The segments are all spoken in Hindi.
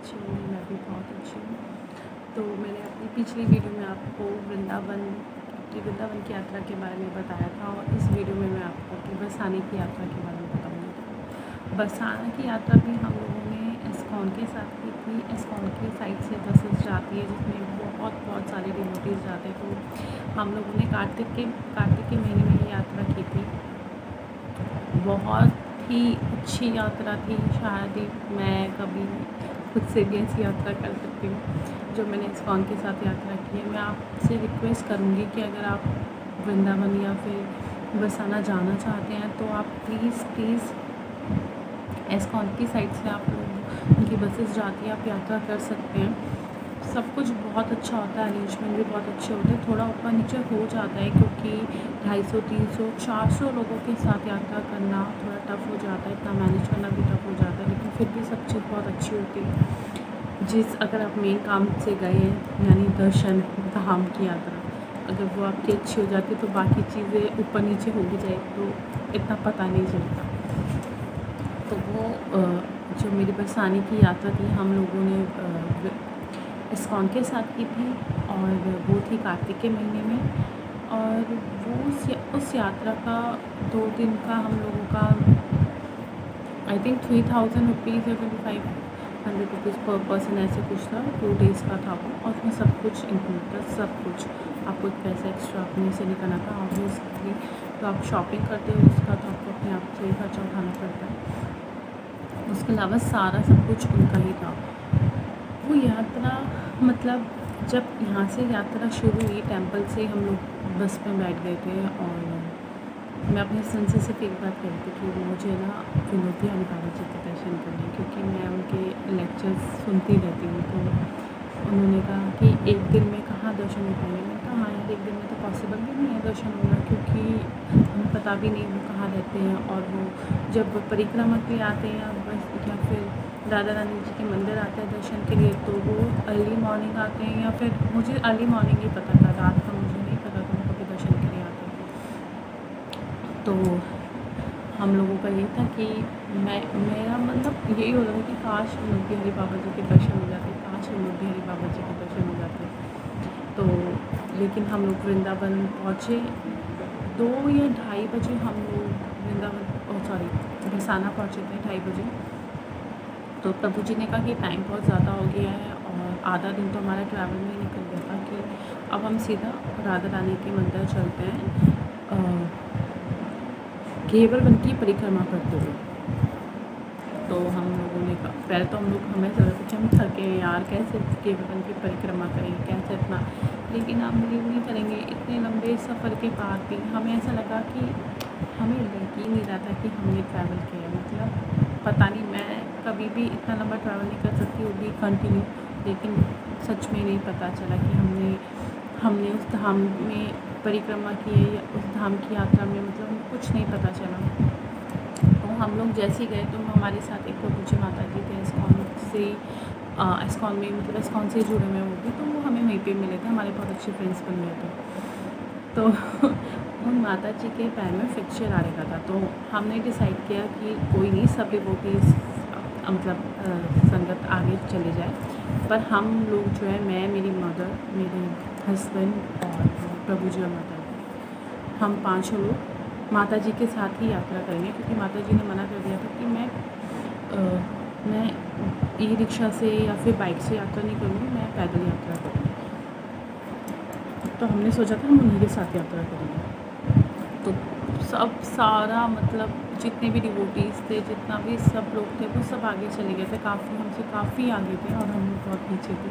अच्छी होंगी, मैं भी बहुत अच्छी हूँ। तो मैंने अपनी पिछली वीडियो में आपको अपनी वृंदावन की यात्रा के बारे में बताया था और इस वीडियो में मैं आपको अपनी बरसाने की यात्रा के बारे में बताऊँगी। बरसाना की यात्रा भी हम लोगों ने एस्कॉन के साथ की थी। एस्कॉन की साइड से बसेस जाती है जिसमें बहुत सारे डिवोटीज़ जाते हैं। तो हम लोगों ने कार्तिक के महीने में ये यात्रा की थी। बहुत ही अच्छी यात्रा थी। शायद ही मैं कभी खुद से भी ऐसी यात्रा कर सकती हूँ जो मैंने इस्कॉन के साथ यात्रा की है। मैं आपसे रिक्वेस्ट करूँगी कि अगर आप वृंदावन या फिर बरसाना जाना चाहते हैं तो आप प्लीज़ इस्कॉन की साइड से आप लोग उनकी बसेस जाती है, आप यात्रा कर सकते हैं। सब कुछ बहुत अच्छा होता है, अरेंजमेंट भी बहुत अच्छे होते हैं। थोड़ा ऊपर नीचे हो जाता है क्योंकि 250, 300, 400 लोगों के साथ यात्रा करना थोड़ा टफ़ हो जाता है, इतना मैनेज करना भी टफ़ हो जाता है, लेकिन फिर भी सब चीज़ बहुत अच्छी होती है। अगर आप मेन काम से गए हैं यानी दर्शन धाम की यात्रा, अगर वो आपकी अच्छी हो जाती है तो बाकी चीज़ें ऊपर नीचे हो भी जाए तो इतना पता नहीं चलता। तो वो जो मेरी बरसाने की यात्रा थी हम लोगों ने इस्कॉन के साथ की थी और वो थी कार्तिक के महीने में। और वो उस यात्रा का 2 दिन का हम लोगों का आई थिंक 3000 रुपीज़ या 2500 रुपीज़ पर पर्सन ऐसे कुछ था। 2 डेज़ का था वो और उसमें सब कुछ इंक्लूड था, सब कुछ। आपको एक पैसा एक्स्ट्रा अपने से नहीं करना था। ऑब्वियसली तो आप शॉपिंग करते हो उसका तो आपको अपने आप से ही खर्चा उठाना पड़ता है। उसके अलावा सारा सब कुछ उनका ही था। वो यात्रा मतलब जब यहाँ से यात्रा शुरू हुई टेंपल से हम लोग बस में बैठ गए थे और मैं अपने सन से सिर्फ एक बात कहती थी कि मुझे ना विनोद बिहारी बाबा जी के दर्शन करने, क्योंकि मैं उनके लेक्चर्स सुनती रहती हूँ। तो उन्होंने कहा कि एक दिन में कहाँ दर्शन हो पाएंगे। मैंने कहा हाँ यार, एक दिन में तो पॉसिबल भी नहीं है दर्शन होना, क्योंकि हमें पता भी नहीं वो कहाँ रहते हैं। और वो जब परिक्रमा के लिए आते हैं बस या फिर राधा रानी जी के मंदिर आते हैं दर्शन के लिए तो वो अर्ली मॉर्निंग आते हैं, या फिर मुझे अर्ली मॉर्निंग ही पता था, रात का मुझे नहीं पता था उनको भी दर्शन के लिए आते हैं। तो हम लोगों का ये था कि मेरा मतलब यही होता था कि काश विनोद बिहारी बाबा जी के दर्शन हो जाते, काश विनोद बिहारी बाबा जी के दर्शन हो जाते। तो लेकिन हम लोग वृंदावन पहुँचे 2 या ढाई बजे हम लोग बरसाना पहुँचे थे 2:30 बजे। तो प्रभु जी ने कहा कि टाइम बहुत ज़्यादा हो गया है और आधा दिन तो हमारा ट्रैवल में ही निकल गया था कि अब हम सीधा राधा रानी के मंदिर चलते हैं घेवर की परिक्रमा करते हुए। तो हम लोगों ने कहा, पहले तो हमें लगा था कि हम थके यार, कैसे घेवर की परिक्रमा करेंगे, कैसे इतना, लेकिन आप बिलीव नहीं करेंगे इतने लंबे सफ़र के बाद भी हमें ऐसा लगा कि हमें लग ही नहीं रहा था कि हमने ट्रैवल किया। मतलब पता नहीं, मैं कभी भी इतना लंबा ट्रैवल नहीं कर सकती, वो भी कंटिन्यू, लेकिन सच में नहीं पता चला कि हमने उस धाम में परिक्रमा की है या उस धाम की यात्रा में, मतलब कुछ नहीं पता चला। तो हम लोग जैसे ही गए तो हमारे साथ एक प्रभु जी माता जी थे इस्कॉन में, मतलब इस्कॉन से जुड़े हुए वो भी, तो वो हमें वहीं पे मिले थे, हमारे बहुत अच्छे फ्रेंड्स बन गए थे। तो उन माता जी के पैर में फ्रैक्चर आ रखा था, तो हमने डिसाइड किया कि कोई नहीं, सब डिवोटीज़ मतलब संगत आगे चले जाए, पर हम लोग जो है, मैं, मेरी मदर, मेरे हस्बैंड और प्रभु जी और माता जी, हम 5 लोग माता जी के साथ ही यात्रा करेंगे, क्योंकि माता जी ने मना कर दिया था कि मैं ई रिक्शा से या फिर बाइक से यात्रा नहीं करूँगी, मैं पैदल यात्रा करूँगी। तो हमने सोचा था हम उन्हीं के साथ यात्रा करेंगे। तो सारा मतलब जितने भी डिवोटीज़ थे, जितना भी सब लोग थे, वो सब आगे चले गए थे, हमसे काफ़ी आगे थे और हम लोग बहुत पीछे थे।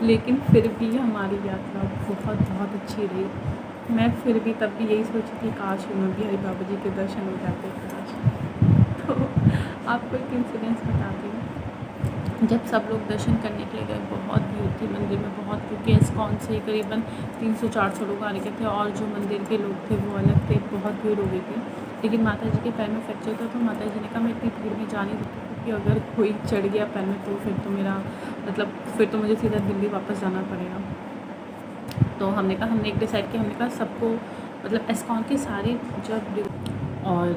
लेकिन फिर भी हमारी यात्रा बहुत अच्छी रही। मैं फिर भी तब भी यही सोची थी काश विनोद बिहारी बाबा जी के दर्शन हो जाते, काश। तो आपको एक इंसिडेंस बताती हूँ। जब सब लोग दर्शन करने के लिए गए, बहुत भीड़ थी मंदिर में, बहुत, क्योंकि इस्कॉन से करीबन 300-400 लोग आ रहे थे और जो मंदिर के लोग थे वो अलग थे, बहुत भीड़ हो गई थी। लेकिन माता जी के पैर में फ्रैक्चर था, तो माता जी ने कहा मैं इतनी भीड़ में जा नहीं सकती, क्योंकि अगर कोई चढ़ गया पैर में तो फिर तो मेरा मतलब फिर तो मुझे सीधा दिल्ली वापस जाना पड़ेगा। तो हमने एक डिसाइड किया, हमने कहा सबको, मतलब इस्कॉन के सारे जब और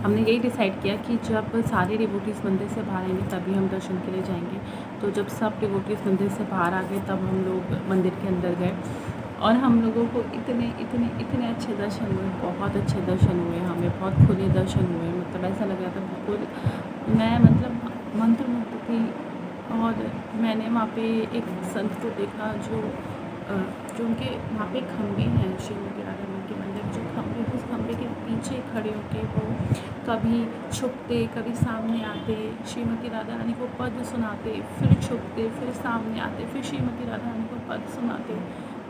हमने यही डिसाइड किया कि जब सारे डिवोटीज़ मंदिर से बाहर आएंगे तभी हम दर्शन के लिए जाएंगे। तो जब सब डिवोटीज़ मंदिर से बाहर आ गए तब हम लोग मंदिर के अंदर गए और हम लोगों को इतने इतने इतने अच्छे दर्शन हुए, बहुत अच्छे दर्शन हुए, हमें बहुत खुले दर्शन हुए। मतलब ऐसा लग रहा था बिल्कुल मैं मतलब मंत्रमुग्ध थी। और मैंने वहाँ पे एक संत को देखा जो उनके वहाँ पे खम्भे हैं, श्रीमती राधा रानी के मंदिर जो खम्भे, उस खम्भे के पीछे खड़े होके वो कभी छुपते कभी सामने आते, श्रीमती राधा रानी को पद सुनाते, फिर छुपते फिर सामने आते, फिर श्रीमती राधा रानी को पद सुनाते।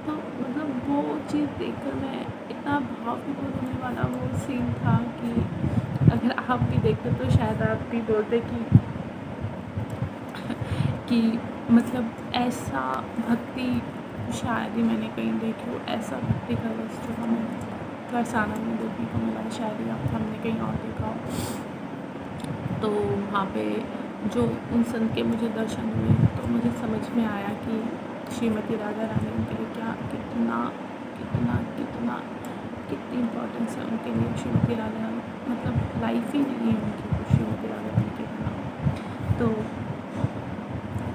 तो मतलब वो चीज़ देखकर मैं इतना भावविभोर होने वाला वो सीन था कि अगर आप भी देखते तो शायद आप भी बोलते कि मतलब ऐसा भक्ति शायद ही मैंने कहीं देखी हो, ऐसा भक्ति का रस जो हमें बरसाना में देखने को मिला, शायद ही आप हमने कहीं और देखा हो। तो वहाँ पे जो उन संत के मुझे दर्शन हुए तो मुझे समझ में आया कि श्रीमती राधा रानी उनके लिए क्या कितना कितना कितना कितनी इम्पोर्टेंस है उनके लिए। श्रीमती राधा रानी मतलब लाइफ ही नहीं है उनकी, श्रीमती राधा रानी के बिना। तो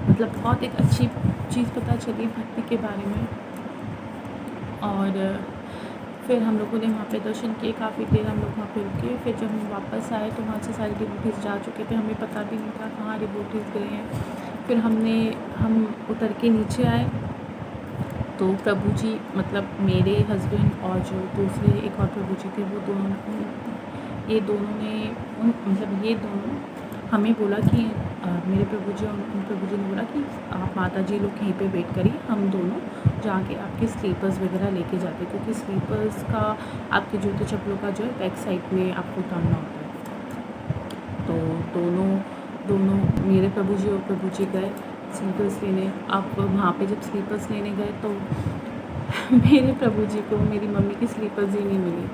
मतलब बहुत एक अच्छी चीज़ पता चली भक्ति के बारे में। और फिर हम लोगों ने वहाँ पे दर्शन किए, काफ़ी देर हम लोग वहाँ पे रुके। फिर जब हम वापस आए तो वहाँ से सारे डिवोटीज़ जा चुके थे, हमें पता भी नहीं था कहाँ डिवोटीज़ गए हैं। फिर हम उतर के नीचे आए तो प्रभु जी मतलब मेरे हस्बैंड और जो दूसरे एक और प्रभु जी थे वो दोनों ये दोनों हमें बोला कि मेरे प्रभु जी और उन प्रभु जी ने बोला कि आप माता जी लोग यहीं पे वेट करिए, हम दोनों जाके आपके स्लीपर्स वगैरह लेके जाते, क्योंकि स्लीपर्स का आपके जूते चप्पलों का जो है बैक साइड में आपको टांगना होता है। तो दोनों मेरे प्रभु जी और प्रभु जी गए स्लीपर्स लेने। अब वहाँ पे जब स्लीपर्स लेने गए तो मेरे प्रभु जी को मेरी मम्मी की स्लीपर्स ही नहीं मिली।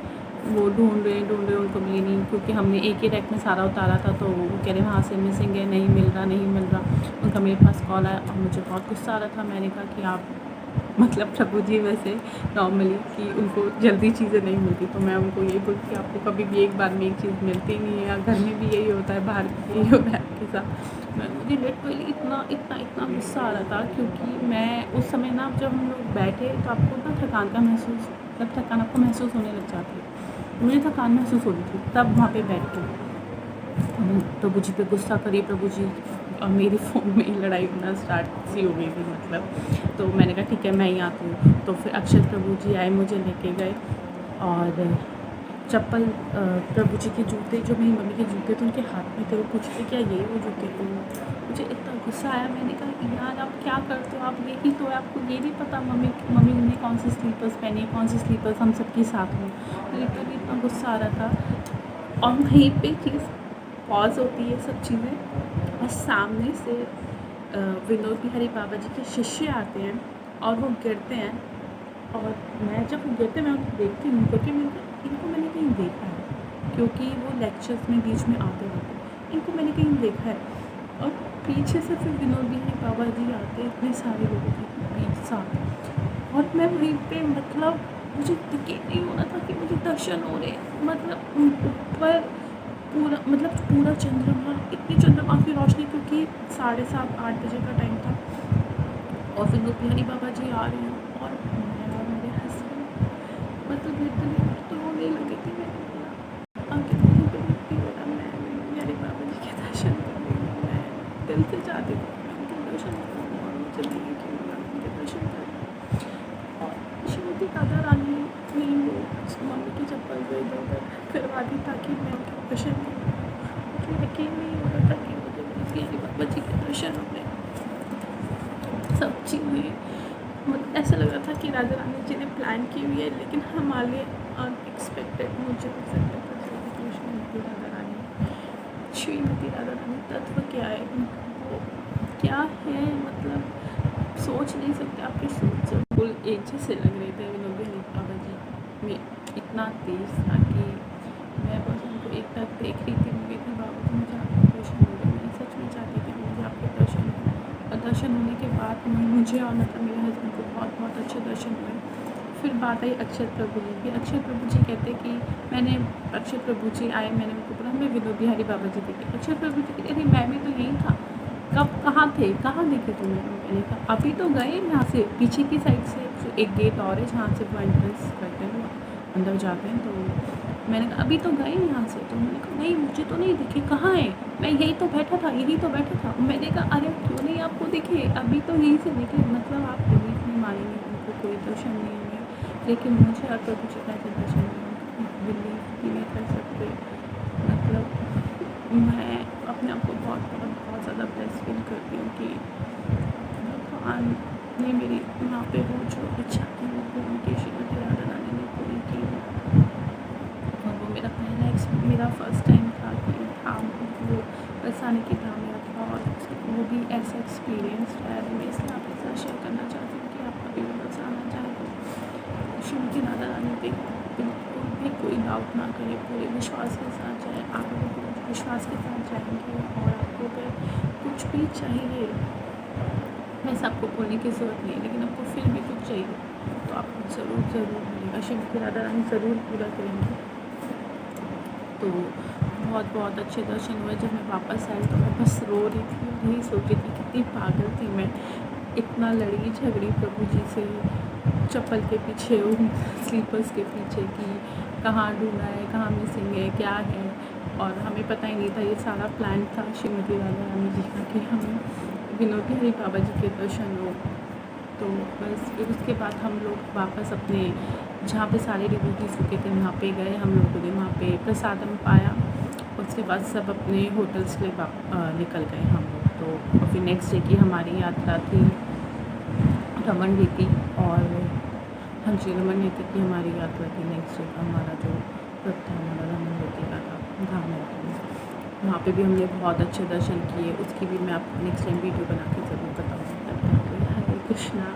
वो ढूंढ रहे उनको मिली नहीं, क्योंकि हमने एक ही रैक में सारा उतारा था। तो वो कह रहे वहाँ से मिसिंग है, नहीं मिल रहा। उनका मेरे पास कॉल आया और मुझे बहुत गुस्सा आ रहा था। मैंने कहा कि आप मतलब प्रभु जी वैसे नॉर्मली कि उनको जल्दी चीज़ें नहीं मिलती, तो मैं उनको यही बोलती कि आपको कभी भी एक बार में एक चीज़ मिलती नहीं है, या घर में भी यही होता है, बाहर भी यही होता है आपके साथ। मुझे लिटरली इतना गुस्सा आ रहा था, क्योंकि मैं उस समय ना जब हम लोग बैठे तो आपको ना थकान आपको महसूस होने लग जाती है। मुझे थकान महसूस हो रही थी तब वहाँ पे बैठ के प्रभु जी पे गुस्सा करी प्रभु जी, और मेरी फ़ोन में ही लड़ाई होना स्टार्ट सी हो गई थी मतलब। तो मैंने कहा ठीक है मैं ही आती हूँ। तो फिर अक्षत प्रभु जी आए, मुझे लेके गए और चप्पल प्रभु जी के जूते जो मेरी मम्मी के जूते थे उनके हाथ में थे। वो पूछते क्या ये वो जूते तो मुझे इतना गुस्सा आया। मैंने कहा यार आप क्या करते हो, आप यही तो है, आपको ये नहीं पता मम्मी ने कौन सी स्लीपर्स पहनी है, कौन सी स्लीपर्स हम सबके साथ में। लिटरली इतना गुस्सा आ रहा था। और वहीं पे चीज़ पॉज होती है सब चीज़ें, और सामने से विनोद बिहारी बाबा जी के शिष्य आते हैं और वो गिरते हैं। और मैं जब वो गिरते मैं उनको देखती हूँ, क्योंकि इनको मैंने कहीं देखा है, क्योंकि वो लेक्चर्स में बीच में आते रहते, इनको मैंने कहीं देखा है। और पीछे से फिर विनोद बिहारी बाबा जी आते इतने सारे लोगों के बीच साथ, और मैं वहीं पे मतलब मुझे यकीन नहीं हो रहा था कि मुझे दर्शन हो रहे। मतलब ऊपर पूरा चंद्रमा, इतनी चंद्रमा की रोशनी, क्योंकि 7:30-8 बजे का टाइम था। और फिर बिहारी बाबा जी आ रहे हैं और मैं और मेरे हस्बैंड मतलब लिटरली तो रोने लगी थी। मैंने बोला आगे मुझे बिल्कुल हो रहा, मैं बिहारी बाबा जी के दर्शन करने, मैं दिल से चाहती थी मैं उनके दर्शन करूँ, और मुझे नहीं कि मैं उनके दर्शन करूँ। और श्रीमती राधा रानी ने वो मम्मी की चप्पल को इधर उधर करवा दी ताकि मैं उनके दर्शन करूँ। मुझे यकीन नहीं हो रहा था कि मुझे बिहारी बाबा जी के दर्शन हो गए। सब चीज़ें मतलब ऐसा लग रहा था कि राधा रानी जी ने प्लान की हुई है, लेकिन हमारे लिए अनएक्सपेक्टेड मुझे श्रीमती राधा रानी तत्व क्या है, वो क्या है मतलब सोच नहीं सकते। आपकी सोच से फुल एक जैसे लग रहे थे विनोद बिहारी बाबा जी में, इतना तेज़ था कि मैं बस उनको एक तक देख रही थी। मुझे इतने बाबा जी मुझे आपके दर्शन हो गए, मैं सच में चाहती थी मुझे आपके दर्शन हो। और दर्शन होने के बाद मुझे और मतलब मेरे हस्बैंड को बहुत अच्छे दर्शन हुए। फिर बात आई अक्षय प्रभु जी की। अक्षय प्रभु जी कहते कि मैंने अक्षय प्रभु जी आए, मैंने उनको बोला मैं विनोद बिहारी बाबा जी देखे। अक्षय प्रभु जी कहते अरे मैं भी तो यहीं था, कब कहाँ थे, कहाँ देखे तुम्हें? मैंने कहा अभी तो गए यहाँ से पीछे की साइड से एक गेट और है जहाँ से वो एंट्रेंस करते हैं, अंदर जाते हैं। तो मैंने कहा अभी तो गए यहाँ से। तो मैंने कहा नहीं मुझे तो नहीं दिखे, कहाँ है? मैं यहीं तो बैठा था, यहीं तो बैठा था। मैंने कहा अरे क्यों नहीं आपको दिखे, अभी तो यहीं से निकले। मतलब आप बिलीव नहीं मानेंगे, उनको कोई दर्शन नहीं हुए, लेकिन मुझे और प्रभु जी का ऐसे दर्शन बिलीव ही नहीं कर सकते। मतलब मैं अपने आप को बहुत ज़्यादा ब्लेस फील करती हूँ कि भगवान ने मेरी यहाँ पे वो जो इच्छा थी वो पूरी की, श्रीमती राधा रानी ने पूरी की। और वो मेरा फर्स्ट टाइम था कि धाम वो बरसाने की धाम यात्रा, और वो भी ऐसा एक्सपीरियंस है। मैं इसलिए आपके साथ शेयर करना चाहती हूँ कि आप कभी भी बरसाना चाहें तो श्रीमती राधा रानी पे बिल्कुल भी कोई डाउट ना करें, पूरे विश्वास के साथ जाएँ। आप अगर पूरे विश्वास के साथ जाएंगे और आपको अगर कुछ भी चाहिए, वैसे आपको बोलने की ज़रूरत नहीं है, लेकिन आपको फिर भी कुछ चाहिए तो आपको ज़रूर मिलेगा, श्रीमती राधा रानी ज़रूर पूरा करेंगे। तो बहुत अच्छे दर्शन हुए। जब मैं वापस आई तो मैं बस रो रही थी और यही सोच रही थी कितनी पागल थी मैं, इतना लड़ी झगड़ी प्रभु जी से, चप्पल के पीछे स्लीपर्स के पीछे कि कहाँ ढूंढना है, कहाँ मिसिंग है, क्या है। और हमें पता ही नहीं था, ये सारा प्लान था श्रीमती राधा रानी जी का कि हमें विनोद बिहारी बाबा जी के दर्शन हो। तो बस फिर उसके बाद हम लोग वापस अपने जहाँ पे सारे डिवोटीज रुके थे वहाँ पे गए। हम लोगों ने वहाँ पे प्रसादम पाया। उसके बाद सब अपने होटल्स के लिए निकल गए हम लोग। तो फिर नेक्स्ट डे की हमारी यात्रा थी रमन रेती, और हाँ जी रमन रेती की हमारी यात्रा थी। नेक्स्ट डे का हमारा जो ट्रिप था हमारा रमन रेती का था धाम यात्रा। वहाँ पे भी हमने बहुत अच्छे दर्शन किए। उसकी भी मैं आपको नेक्स्ट टाइम वीडियो बना के ज़रूर बताऊँगी। हरे कृष्णा।